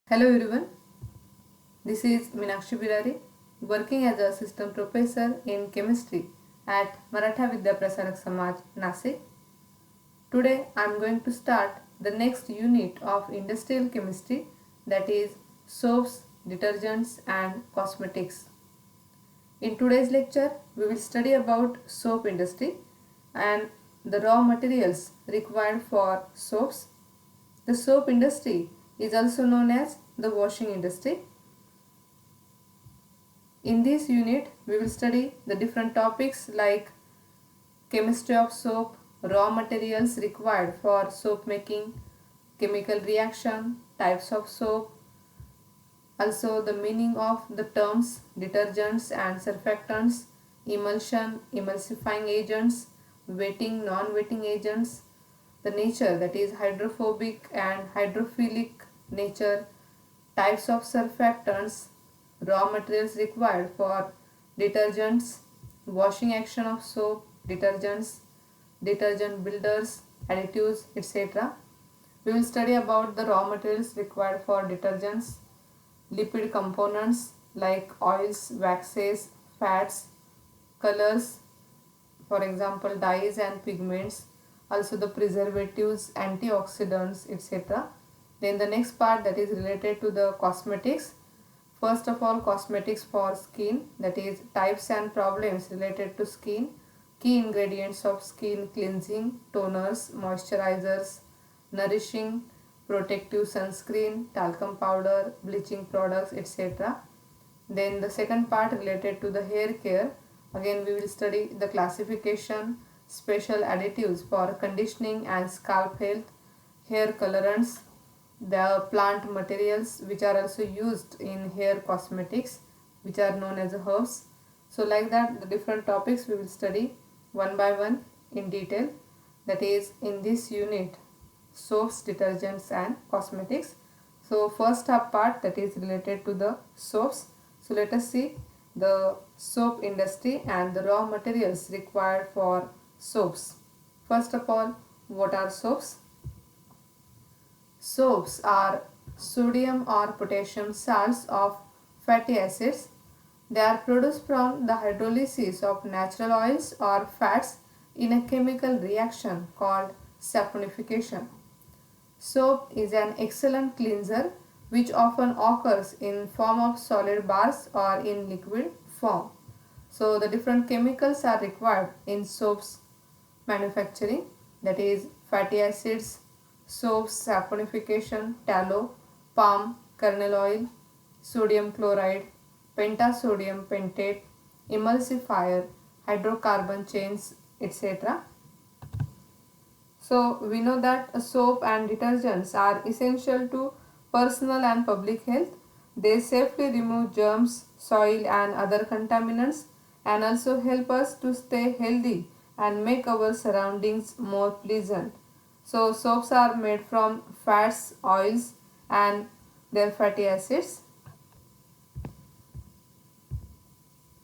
Hello everyone, this is Meenakshi Birari, working as a assistant professor in chemistry at Maratha Vidya Prasarak Samaj, Nasik. Today I am going to start the next unit of industrial chemistry, that is soaps, detergents and cosmetics. In today's lecture, we will study about soap industry and the raw materials required for soaps. The soap industry is also known as the washing industry. In this unit, we will study the different topics like chemistry of soap, raw materials required for soap making, chemical reaction, types of soap, also the meaning of the terms detergents and surfactants, emulsion, emulsifying agents, wetting, non-wetting agents, the nature, that is hydrophobic and hydrophilic nature, types of surfactants, raw materials required for detergents, washing action of soap, detergents, detergent builders, additives, etc. We will study about the raw materials required for detergents, lipid components like oils, waxes, fats, colors, for example dyes and pigments, also the preservatives, antioxidants, etc. Then the next part, that is related to the cosmetics. First of all, cosmetics for skin, that is types and problems related to skin, key ingredients of skin cleansing, toners, moisturizers, nourishing, protective sunscreen, talcum powder, bleaching products, etc. Then the second part related to the hair care. Again we will study the classification, special additives for conditioning and scalp health, hair colorants, the plant materials which are also used in hair cosmetics, which are known as herbs. So like that, the different topics we will study one by one in detail, that is in this unit, soaps, detergents and cosmetics. So first up part, that is related to the soaps. So let us see the soap industry and the raw materials required for soaps. First of all, what are soaps? Soaps are sodium or potassium salts of fatty acids. They are produced from the hydrolysis of natural oils or fats in a chemical reaction called saponification. Soap is an excellent cleanser which often occurs in form of solid bars or in liquid form. So the different chemicals are required in soaps manufacturing, that is fatty acids, soaps, saponification, tallow, palm kernel oil, sodium chloride, pentasodium pentate, emulsifier, hydrocarbon chains, etc. So we know that soap and detergents are essential to personal and public health. They safely remove germs, soil and other contaminants, and also help us to stay healthy and make our surroundings more pleasant. So soaps are made from fats, oils and their fatty acids.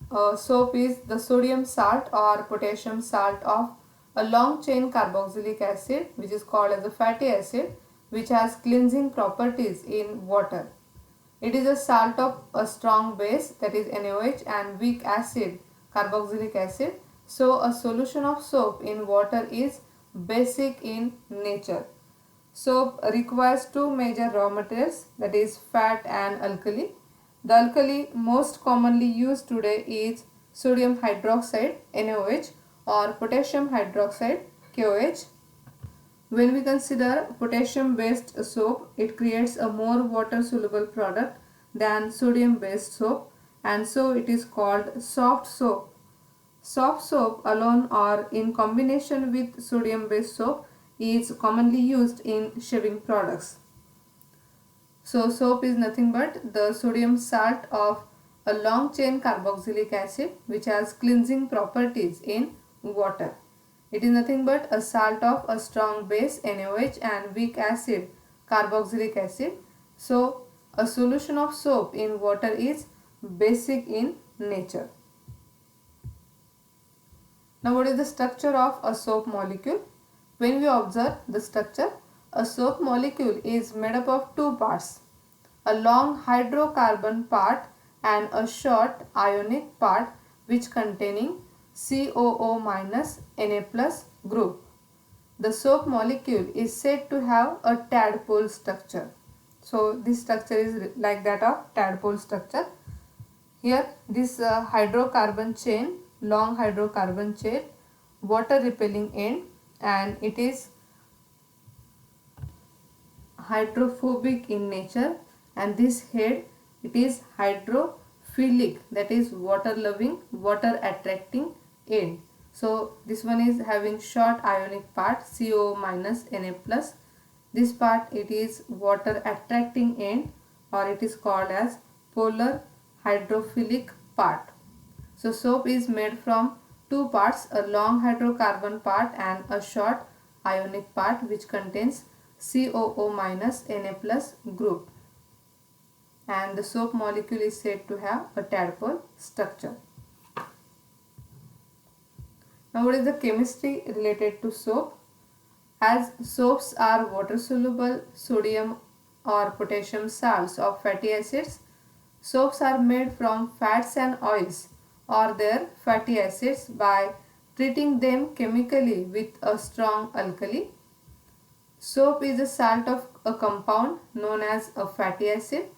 Soap is the sodium salt or potassium salt of a long chain carboxylic acid, which is called as a fatty acid, which has cleansing properties in water. It is a salt of a strong base, that is NaOH, and weak acid carboxylic acid. So a solution of soap in water is basic in nature. Soap requires two major raw materials, that is fat and alkali. The alkali most commonly used today is sodium hydroxide NaOH or potassium hydroxide KOH. When we consider potassium based soap, it creates a more water soluble product than sodium based soap, and so it is called soft soap. Soft soap alone or in combination with sodium based soap is commonly used in shaving products. So soap is nothing but the sodium salt of a long chain carboxylic acid which has cleansing properties in water. It is nothing but a salt of a strong base NaOH and weak acid carboxylic acid. So a solution of soap in water is basic in nature. Now what is the structure of a soap molecule? When we observe the structure, a soap molecule is made up of two parts. a long hydrocarbon part and a short ionic part which containing COO minus Na plus group. The soap molecule is said to have a tadpole structure. So this structure is like that of tadpole structure. Here this hydrocarbon chain, long hydrocarbon chain, water repelling end, and it is hydrophobic in nature, and this head, it is hydrophilic, that is water loving, water attracting end. So this one is having short ionic part CO minus Na plus. This part, it is water attracting end, or it is called as polar hydrophilic part. So soap is made from two parts, a long hydrocarbon part and a short ionic part which contains COO minus Na plus group, and the soap molecule is said to have a tadpole structure. Now what is the chemistry related to soap? As soaps are water soluble sodium or potassium salts of fatty acids, soaps are made from fats and oils or their fatty acids by treating them chemically with a strong alkali. Soap is a salt of a compound known as a fatty acid.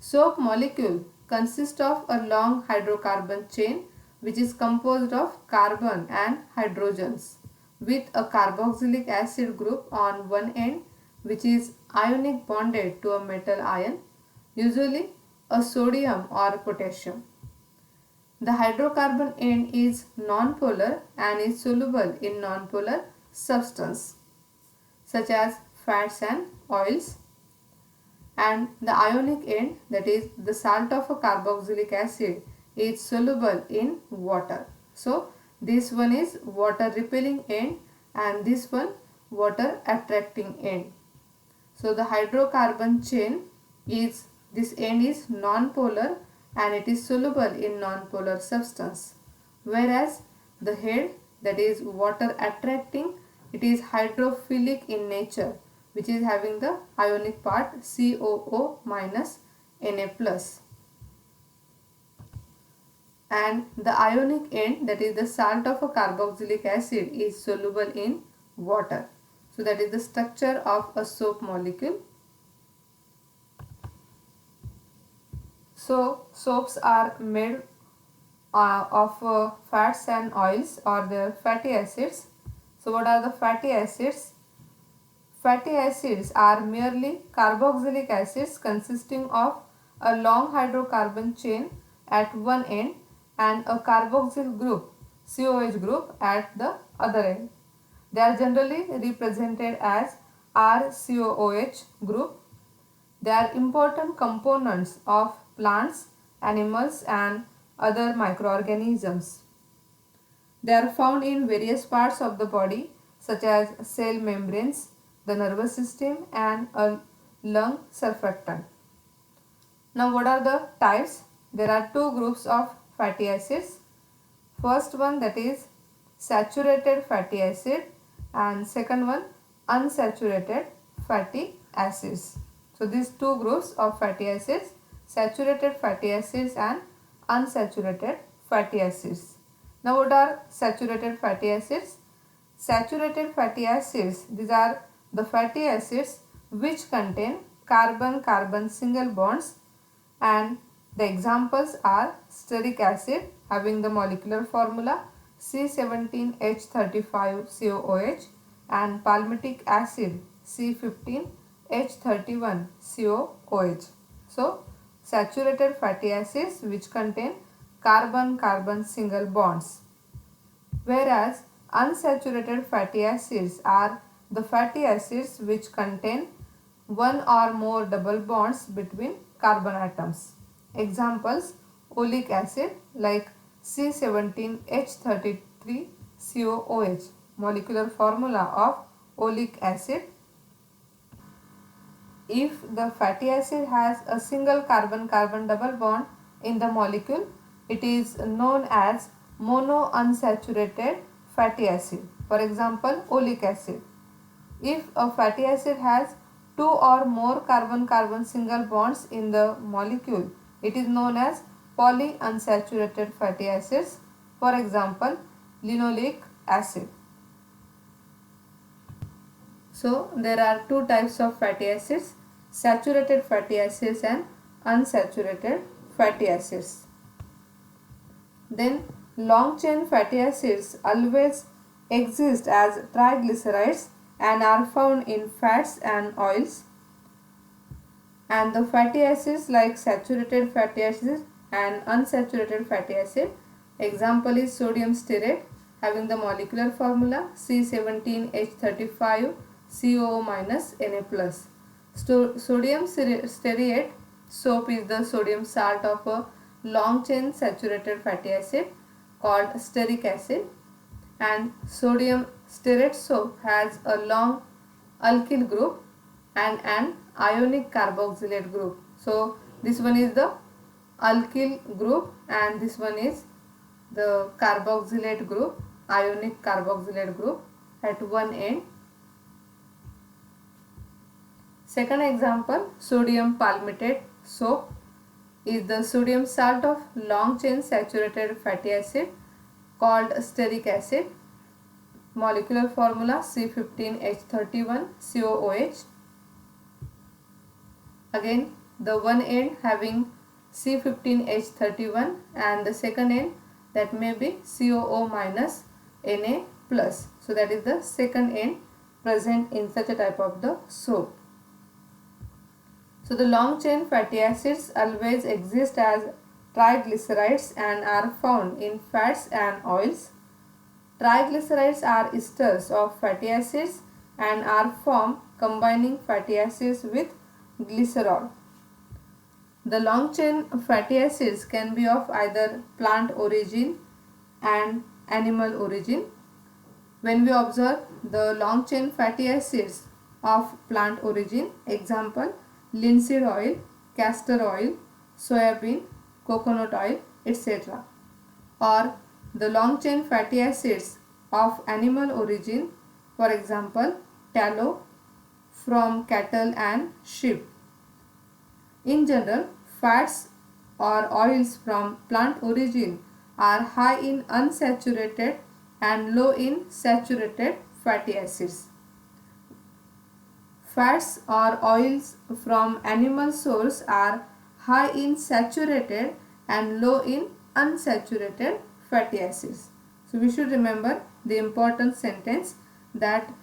Soap molecule consists of a long hydrocarbon chain which is composed of carbon and hydrogens with a carboxylic acid group on one end which is ionic bonded to a metal ion, usually a sodium or potassium. The hydrocarbon end is nonpolar and is soluble in nonpolar substance such as fats and oils, and the ionic end, that is the salt of a carboxylic acid, is soluble in water. So this one is water repelling end and this one water attracting end. So the hydrocarbon chain is, this end is non-polar and it is soluble in non-polar substance, whereas the head, that is water attracting, it is hydrophilic in nature which is having the ionic part COO minus Na plus, and the ionic end, that is the salt of a carboxylic acid, is soluble in water. So that is the structure of a soap molecule. So soaps are made of fats and oils or their fatty acids. So what are the fatty acids? Fatty acids are merely carboxylic acids consisting of a long hydrocarbon chain at one end and a carboxyl group, COH group, at the other end. They are generally represented as RCOOH group. They are important components of plants, animals and other microorganisms. They are found in various parts of the body such as cell membranes, the nervous system and a lung surfactant. Now what are the types? There are two groups of fatty acids. First one, that is saturated fatty acid, and second one unsaturated fatty acids. So these two groups of fatty acids, saturated fatty acids and unsaturated fatty acids. Now what are saturated fatty acids? Saturated fatty acids, these are the fatty acids which contain carbon-carbon single bonds, and the examples are stearic acid having the molecular formula C17H35COOH and palmitic acid C15H31COOH. So saturated fatty acids which contain carbon-carbon single bonds, whereas unsaturated fatty acids are the fatty acids which contain one or more double bonds between carbon atoms. Examples: oleic acid like C17H33COOH, molecular formula of oleic acid. If the fatty acid has a single carbon-carbon double bond in the molecule, it is known as monounsaturated fatty acid. For example, oleic acid. If a fatty acid has two or more carbon-carbon single bonds in the molecule. It is known as polyunsaturated fatty acids. For example, linoleic acid. So there are two types of fatty acids, saturated fatty acids and unsaturated fatty acids. Then long chain fatty acids always exist as triglycerides and are found in fats and oils. And the fatty acids like saturated fatty acids and unsaturated fatty acid, example is sodium stearate having the molecular formula C17H35 COO minus Na+. Sodium stearate soap is the sodium salt of a long chain saturated fatty acid called stearic acid, and sodium stearate soap has a long alkyl group and an ionic carboxylate group. So this one is the alkyl group and this one is the carboxylate group, ionic carboxylate group at one end. Second example, sodium palmitate soap is the sodium salt of long chain saturated fatty acid called stearic acid. Molecular formula C15H31 COOH. Again, the one end having C15H31 and the second end that may be COO minus Na+. So that is the second end present in such a type of the soap. So the long chain fatty acids always exist as triglycerides and are found in fats and oils. Triglycerides are esters of fatty acids and are formed combining fatty acids with glycerol. The long chain fatty acids can be of either plant origin and animal origin. When we observe the long chain fatty acids of plant origin, example linseed oil, castor oil, soybean, coconut oil, etc. Or the long chain fatty acids of animal origin, for example tallow from cattle and sheep. In general, fats or oils from plant origin are high in unsaturated and low in saturated fatty acids. Fats or oils from animal source are high in saturated and low in unsaturated fatty acids. So we should remember the important sentence that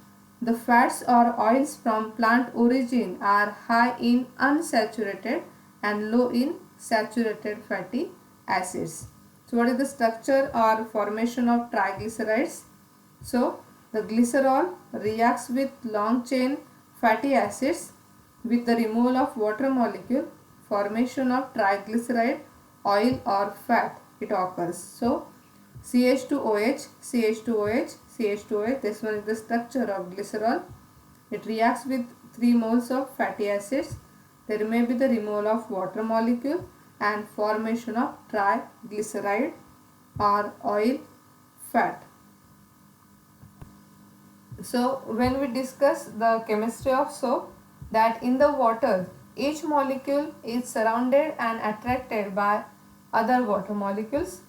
the fats or oils from plant origin are high in unsaturated and low in saturated fatty acids. So what is the structure or formation of triglycerides? So the glycerol reacts with long chain fatty acids with the removal of water molecule, formation of triglyceride, oil or fat it occurs. So CH2OH, CH2OH, CH2OH, this one is the structure of glycerol. It reacts with 3 moles of fatty acids. There may be the removal of water molecule and formation of triglyceride or oil, fat. So when we discuss the chemistry of soap, that in the water each molecule is surrounded and attracted by other water molecules.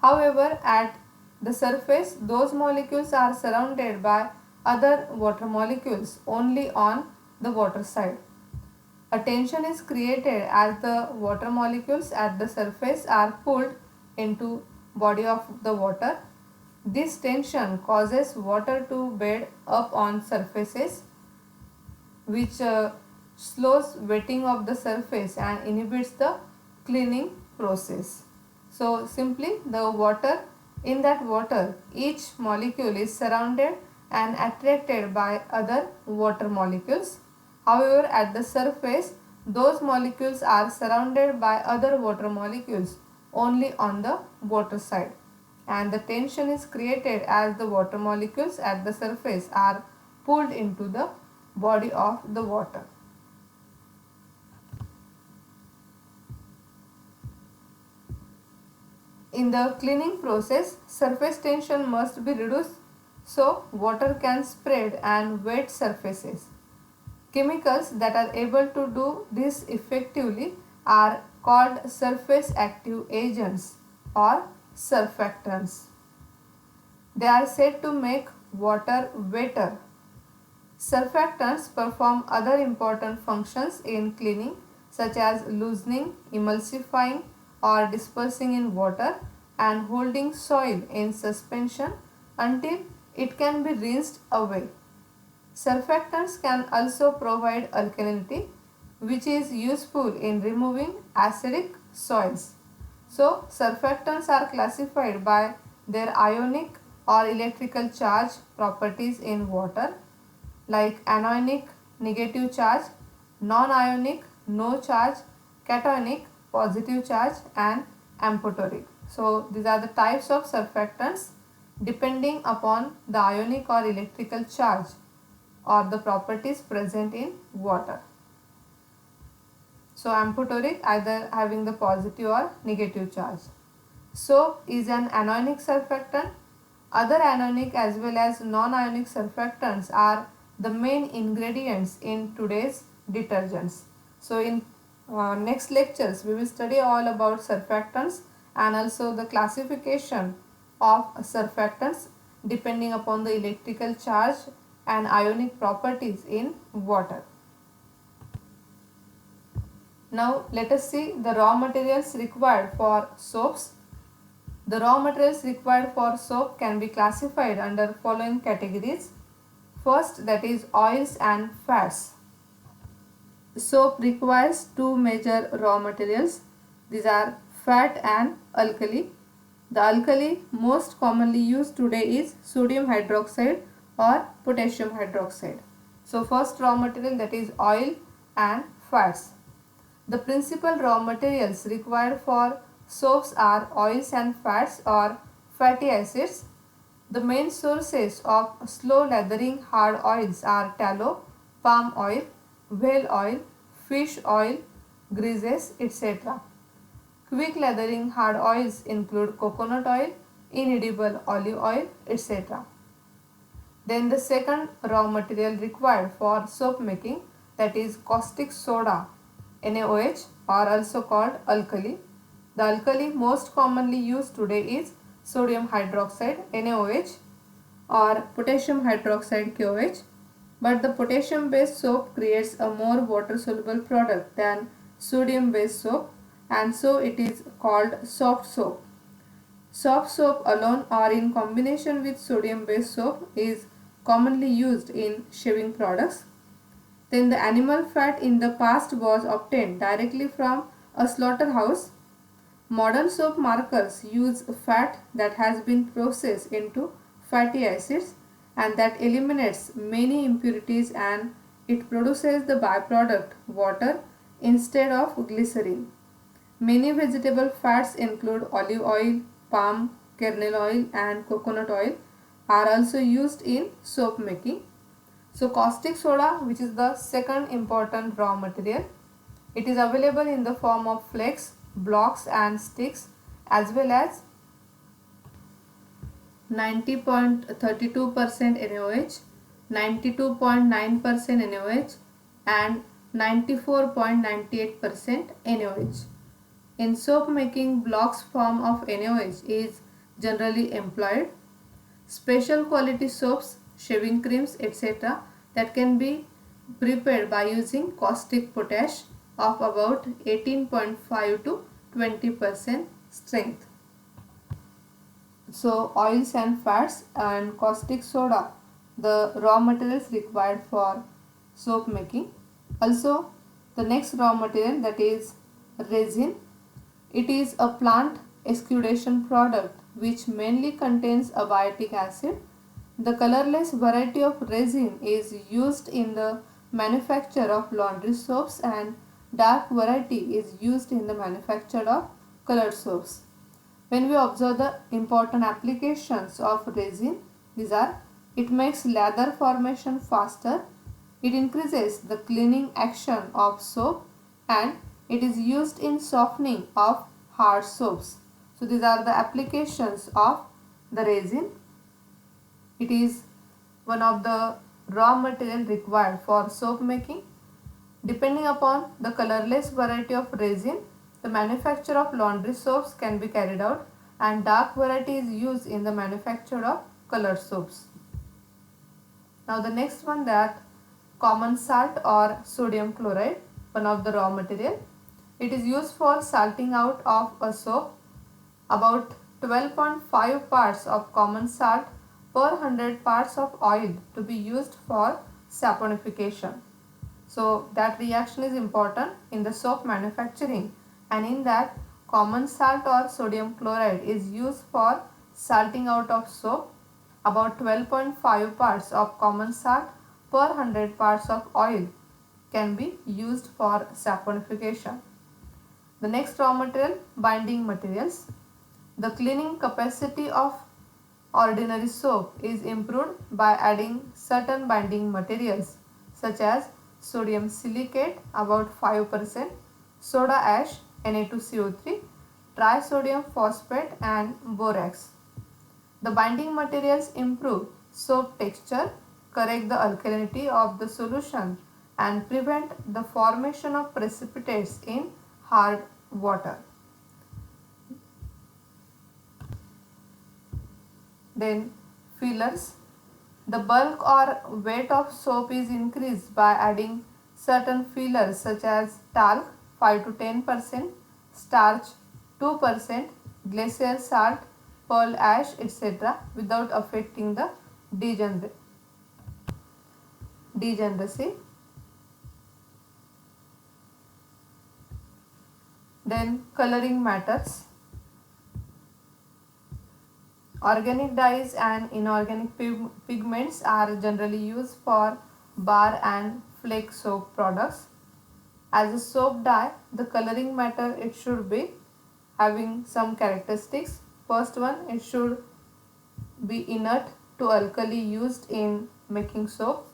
However, at the surface those molecules are surrounded by other water molecules only on the water side. A tension is created as the water molecules at the surface are pulled into body of the water. This tension causes water to bed up on surfaces, which slows wetting of the surface and inhibits the cleaning process. So simply the water, in that water each molecule is surrounded and attracted by other water molecules. However, at the surface those molecules are surrounded by other water molecules only on the water side, and the tension is created as the water molecules at the surface are pulled into the body of the water. In the cleaning process, surface tension must be reduced so water can spread and wet surfaces. Chemicals that are able to do this effectively are called surface active agents or surfactants. They are said to make water wetter. Surfactants perform other important functions in cleaning such as loosening, emulsifying or dispersing in water and holding soil in suspension until it can be rinsed away. Surfactants can also provide alkalinity, which is useful in removing acidic soils. So, surfactants are classified by their ionic or electrical charge properties in water, like anionic negative charge, non-ionic no charge, cationic positive charge and amphoteric. So these are the types of surfactants depending upon the ionic or electrical charge or the properties present in water. So amphoteric either having the positive or negative charge. Soap is an anionic surfactant. Other anionic as well as non-ionic surfactants are the main ingredients in today's detergents. So in next lectures we will study all about surfactants and also the classification of surfactants depending upon the electrical charge and ionic properties in water. Now let us see the raw materials required for soaps. The raw materials required for soap can be classified under following categories. First, that is oils and fats. Soap requires two major raw materials. These are fat and alkali. The alkali most commonly used today is sodium hydroxide or potassium hydroxide. So first raw material, that is oil and fats. The principal raw materials required for soaps are oils and fats or fatty acids. The main sources of slow lathering hard oils are tallow, palm oil, whale oil, fish oil, greases, etc. Quick lathering hard oils include coconut oil, inedible olive oil, etc. Then the second raw material required for soap making, that is caustic soda, NaOH, or also called alkali. The alkali most commonly used today is sodium hydroxide NaOH or potassium hydroxide KOH, but the potassium based soap creates a more water soluble product than sodium based soap, and so it is called soft soap. Soft soap alone or in combination with sodium based soap is commonly used in shaving products. Then the animal fat in the past was obtained directly from a slaughterhouse. Modern soap makers use fat that has been processed into fatty acids and that eliminates many impurities, and it produces the byproduct water instead of glycerin. Many vegetable fats include olive oil, palm, kernel oil and coconut oil are also used in soap making. So caustic soda, which is the second important raw material, it is available in the form of flakes, blocks and sticks, as well as 90.32% NaOH, 92.9% NaOH and 94.98% NaOH. In soap making, blocks form of NaOH is generally employed. Special quality soaps, shaving creams, etc. that can be prepared by using caustic potash of about 18.5 to 20% strength. So oils and fats and caustic soda, the raw materials required for soap making. Also the next raw material, that is resin. It is a plant exudation product which mainly contains abiotic acid. The colorless variety of resin is used in the manufacture of laundry soaps and dark variety is used in the manufacture of colored soaps. When we observe the important applications of resin, these are: it makes lather formation faster, it increases the cleaning action of soap, and it is used in softening of hard soaps. So these are the applications of the resin. It is one of the raw material required for soap making. Depending upon the colorless variety of resin, the manufacture of laundry soaps can be carried out, and dark variety is used in the manufacture of colored soaps. Now the next one, that common salt or sodium chloride, one of the raw material. It is used for salting out of a soap. About 12.5 parts of common salt per 100 parts of oil to be used for saponification. So that reaction is important in the soap manufacturing, and in that common salt or sodium chloride is used for salting out of soap. About 12.5 parts of common salt per 100 parts of oil can be used for saponification. The next raw material, binding materials. The cleaning capacity of ordinary soap is improved by adding certain binding materials such as sodium silicate about 5%, soda ash Na2CO3, trisodium phosphate and borax. The binding materials improve soap texture, correct the alkalinity of the solution and prevent the formation of precipitates in hard water. Then fillers. The bulk or weight of soap is increased by adding certain fillers such as talc 5 to 10%, starch 2%, glacier salt, pearl ash, etc. without affecting the degeneracy. Then coloring matters. Organic dyes and inorganic pigments are generally used for bar and flake soap products. As a soap dye, the coloring matter, it should be having some characteristics. First one, it should be inert to alkali used in making soap,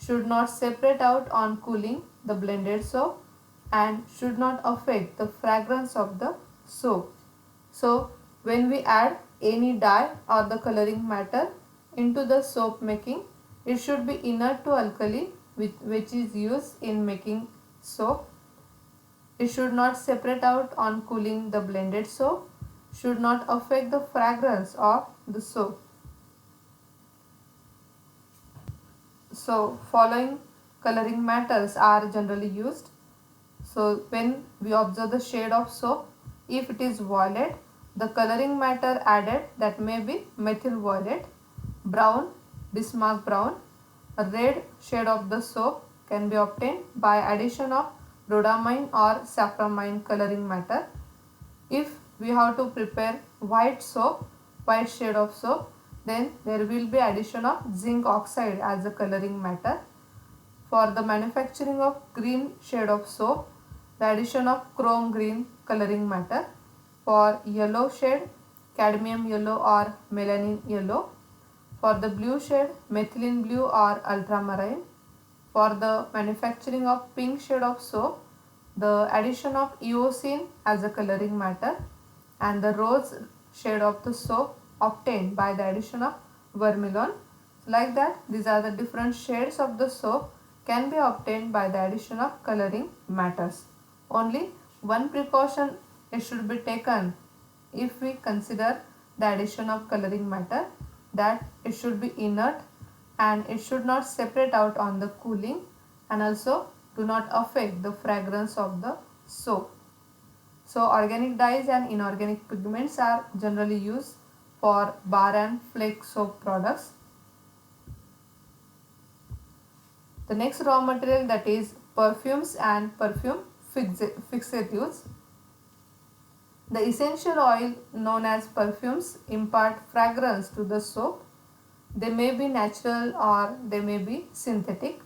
should not separate out on cooling the blended soap, and should not affect the fragrance of the soap. So when we add any dye or the coloring matter into the soap making, it should be inert to alkali which is used in making soap. It should not separate out on cooling the blended soap, should not affect the fragrance of the soap. So following coloring matters are generally used. So when we observe the shade of soap, if it is violet, the coloring matter added, that may be methyl violet. Brown, Bismarck brown. A red shade of the soap can be obtained by addition of rhodamine or saframine coloring matter. If we have to prepare white soap, white shade of soap, then there will be addition of zinc oxide as a coloring matter. For the manufacturing of green shade of soap, the addition of chrome green coloring matter. For yellow shade, cadmium yellow or melanin yellow. For the blue shade, methylene blue or ultramarine. For the manufacturing of pink shade of soap, the addition of eosine as a coloring matter, and the rose shade of the soap obtained by the addition of vermilion. Like that, these are the different shades of the soap can be obtained by the addition of coloring matters. Only one precaution it should be taken if we consider the addition of coloring matter, that it should be inert and it should not separate out on the cooling, and also do not affect the fragrance of the soap. So organic dyes and inorganic pigments are generally used for bar and flake soap products. The next raw material, that is perfumes and perfume fixatives. The essential oil known as perfumes impart fragrance to the soap. They may be natural or they may be synthetic.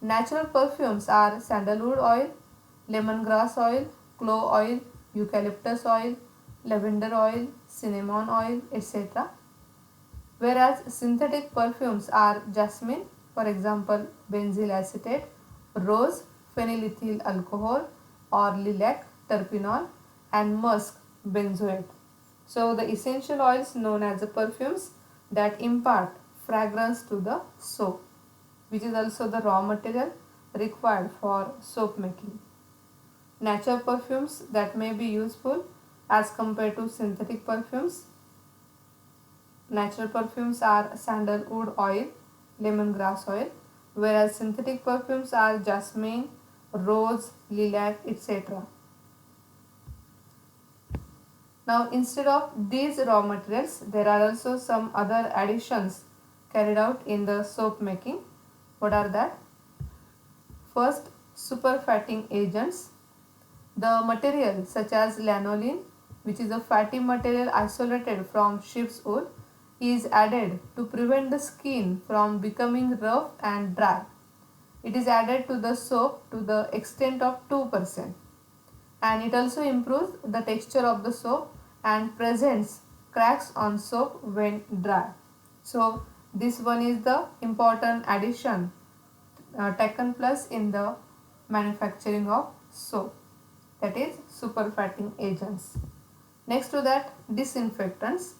Natural perfumes are sandalwood oil, lemongrass oil, clove oil, eucalyptus oil, lavender oil, cinnamon oil, etc. Whereas synthetic perfumes are jasmine, for example benzyl acetate, rose, phenylethyl alcohol, or lilac, terpinol, and musk, benzoate. So the essential oils known as the perfumes that impart fragrance to the soap. which is also the raw material required for soap making. Natural perfumes that may be useful as compared to synthetic perfumes. Natural perfumes are sandalwood oil, lemongrass oil, whereas synthetic perfumes are jasmine, rose, lilac, etc. Now, instead of these raw materials, there are also some other additions carried out in the soap making. What are that? First, superfatting agents. The material such as lanolin, which is a fatty material isolated from sheep's wool, is added to prevent the skin from becoming rough and dry. It is added to the soap to the extent of 2%, and it also improves the texture of the soap and presents cracks on soap when dry. So this one is the important addition taken place in the manufacturing of soap, that is superfatting agents. Next to that, disinfectants.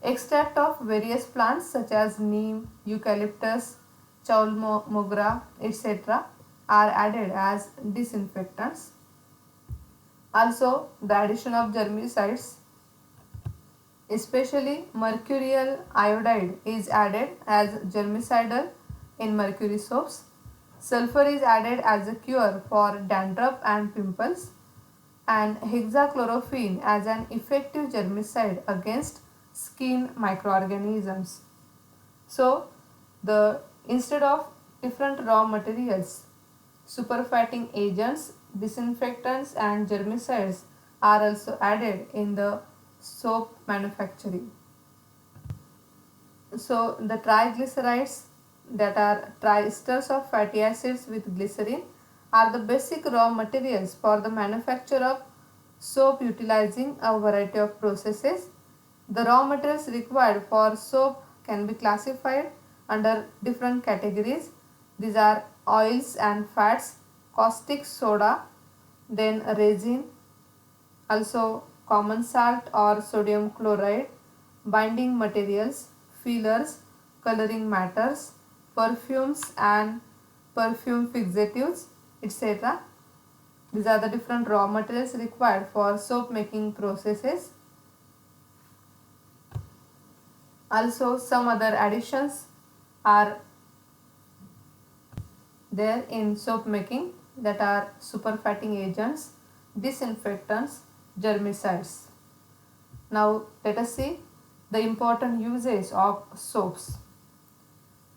Extract of various plants such as neem, eucalyptus, chaul mogra, etc. are added as disinfectants. Also, the addition of germicides, especially mercurial iodide, is added as germicidal in mercury soaps. Sulfur is added as a cure for dandruff and pimples, and hexachlorophene as an effective germicide against skin microorganisms. So, the instead of different raw materials, superfatting agents, disinfectants and germicides are also added in the soap manufacturing. So, the triglycerides, that are triesters of fatty acids with glycerin, are the basic raw materials for the manufacture of soap utilizing a variety of processes. The raw materials required for soap can be classified under different categories. These are oils and fats, caustic soda, then resin, also common salt or sodium chloride, binding materials, fillers, coloring matters, perfumes and perfume fixatives, etc. These are the different raw materials required for soap making processes. Also, some other additions are there in soap making, that are superfatting agents, disinfectants, germicides. Now, let us see the important uses of soaps.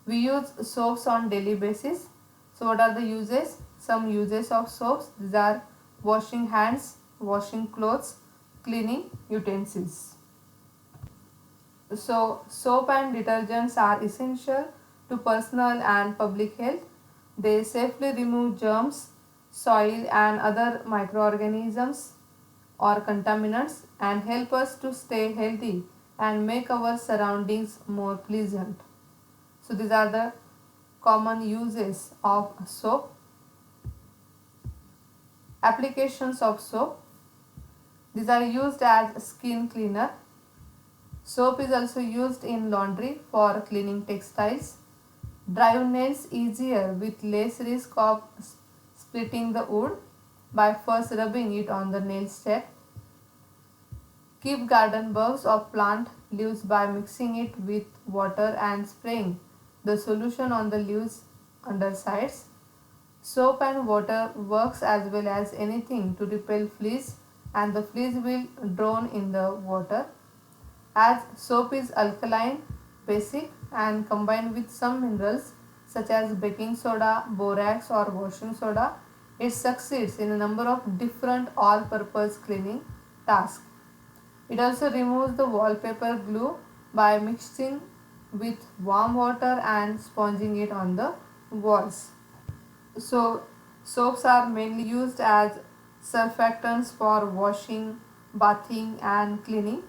We use soaps on daily basis. So what are the uses? Some uses of soaps. These are washing hands, washing clothes, cleaning utensils. So soap and detergents are essential to personal and public health. They safely remove germs, soil and other microorganisms or contaminants and help us to stay healthy and make our surroundings more pleasant. So these are the common uses of soap. Applications of soap. These are used as skin cleaner. Soap is also used in laundry for cleaning textiles. Dry nails easier with less risk of splitting the wood by first rubbing it on the nail step. Keep garden bugs of plant leaves by mixing it with water and spraying the solution on the leaves undersides. Soap and water works as well as anything to repel fleas, and the fleas will drown in the water. As soap is alkaline, basic and combined with some minerals such as baking soda, borax or washing soda, it succeeds in a number of different all-purpose cleaning tasks. It also removes the wallpaper glue by mixing with warm water and sponging it on the walls. So, soaps are mainly used as surfactants for washing, bathing and cleaning.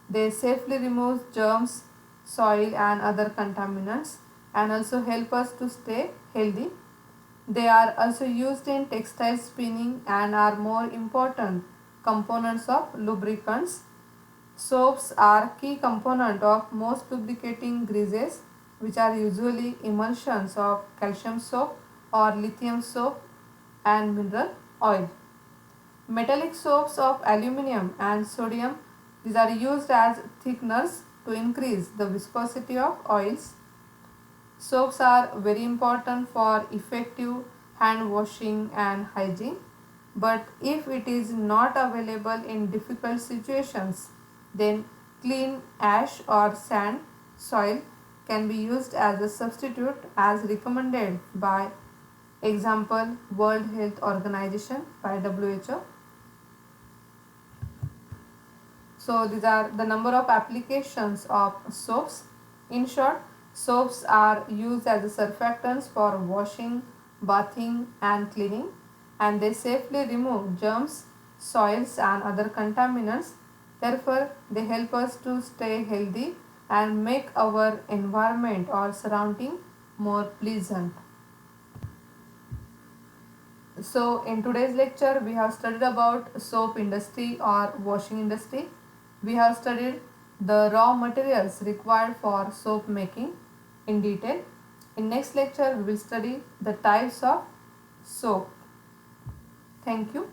They safely remove germs, soil and other contaminants and also help us to stay healthy. They are also used in textile spinning and are more important components of lubricants. Soaps are key component of most lubricating greases which are usually emulsions of calcium soap or lithium soap and mineral oil. Metallic soaps of aluminum and sodium, these are used as thickeners to increase the viscosity of oils. Soaps are very important for effective hand washing and hygiene, but if it is not available in difficult situations, then clean ash or sand soil can be used as a substitute as recommended by example World Health Organization by WHO. So these are the number of applications of soaps. In short, soaps are used as a surfactants for washing, bathing and cleaning, and they safely remove germs, soils and other contaminants. Therefore, they help us to stay healthy and make our environment or surrounding more pleasant. So in today's lecture we have studied about soap industry or washing industry. We have studied the raw materials required for soap making in detail. In next lecture we will study the types of soap. Thank you.